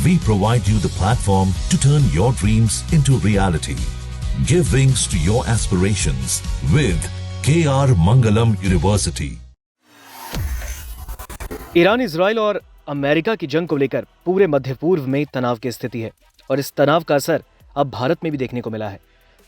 We provide you the platform to turn your dreams into reality. Give wings to your aspirations with KR Mangalam University. Iran, Israel और America की जंग को लेकर पूरे मध्य पूर्व में तनाव की स्थिति है और इस तनाव का असर अब भारत में भी देखने को मिला है।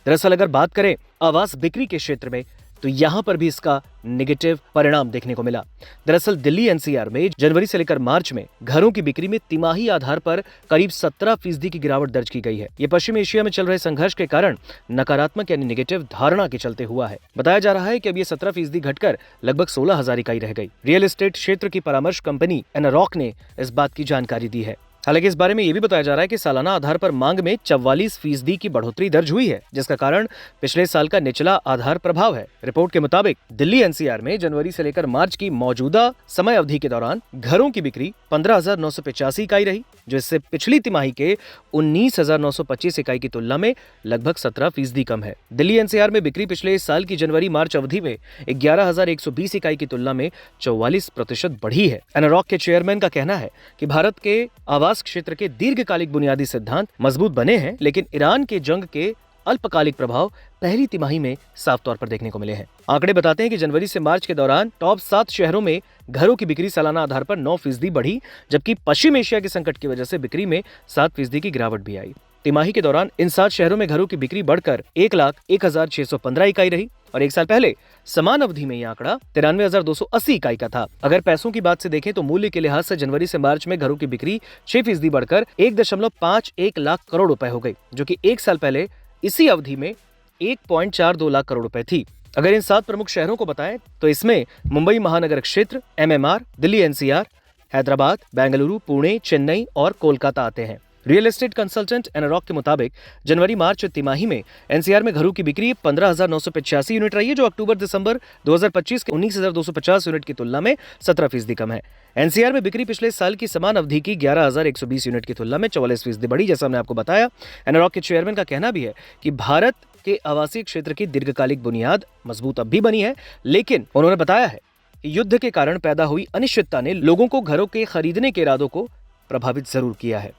दरअसल अगर बात करें आवास बिक्री के क्षेत्र में तो यहां पर भी इसका नेगेटिव परिणाम देखने को मिला। दरअसल दिल्ली एनसीआर में जनवरी से लेकर मार्च में घरों की बिक्री में तिमाही आधार पर करीब 17% की गिरावट दर्ज की गई है। ये पश्चिमी एशिया में चल रहे संघर्ष के कारण नकारात्मक यानी नेगेटिव धारणा के चलते हुआ है। बताया जा रहा है कि अब ये 17% घटकर लगभग 16,000 इकाई रह गई। रियल एस्टेट क्षेत्र की परामर्श कंपनी एनारॉक ने इस बात की जानकारी दी है। हालांकि इस बारे में यह भी बताया जा रहा है कि सालाना आधार पर मांग में 44% की बढ़ोतरी दर्ज हुई है, जिसका कारण पिछले साल का निचला आधार प्रभाव है। रिपोर्ट के मुताबिक दिल्ली एनसीआर में जनवरी से लेकर मार्च की मौजूदा समय अवधि के दौरान घरों की बिक्री 15,985 इकाई रही, जो इससे पिछली तिमाही के 19,925 इकाई की तुलना में लगभग 17% कम है। दिल्ली एनसीआर में बिक्री पिछले साल की जनवरी मार्च अवधि में 11,120 इकाई की तुलना में 44% बढ़ी है। एनारॉक के चेयरमैन का कहना है कि भारत के आवास क्षेत्र के दीर्घकालिक बुनियादी सिद्धांत मजबूत बने हैं, लेकिन ईरान के जंग के अल्पकालिक प्रभाव पहली तिमाही में साफ तौर पर देखने को मिले हैं। आंकड़े बताते हैं कि जनवरी से मार्च के दौरान टॉप 7 शहरों में घरों की बिक्री सालाना आधार पर 9% बढ़ी, जबकि पश्चिम एशिया के संकट की वजह से बिक्री में 7% की गिरावट भी आई। तिमाही के दौरान इन 7 शहरों में घरों की बिक्री बढ़कर 1,01,615 इकाई रही और एक साल पहले समान अवधि में यह आंकड़ा 93,280 इकाई का था। अगर पैसों की बात से देखें तो मूल्य के लिहाज से जनवरी से मार्च में घरों की बिक्री 6% बढ़कर 1.51 लाख करोड़ रुपए हो गई, जो कि एक साल पहले इसी अवधि में 1.42 लाख करोड़ रुपए थी। अगर इन 7 प्रमुख शहरों को बताएं तो इसमें मुंबई महानगर क्षेत्र, एमएमआर, दिल्ली एनसीआर, हैदराबाद, बेंगलुरु, पुणे, चेन्नई और कोलकाता आते हैं। रियल एस्टेट कंसल्टेंट एनारॉक के मुताबिक जनवरी मार्च तिमाही में एनसीआर में घरों की बिक्री 15,985 यूनिट रही है, जो अक्टूबर दिसंबर 2025 के 19,250 यूनिट की तुलना में 17% कम है। एनसीआर में बिक्री पिछले साल की समान अवधि की 11,120 यूनिट की तुलना में 44% बढ़ी, जैसा हमने आपको बताया। एनारॉक के चेयरमैन का कहना भी है कि भारत के आवासीय क्षेत्र की दीर्घकालिक बुनियाद मजबूत अब भी बनी है, लेकिन उन्होंने बताया है कि युद्ध के कारण पैदा हुई अनिश्चितता ने लोगों को घरों के खरीदने के इरादों को प्रभावित जरूर किया है।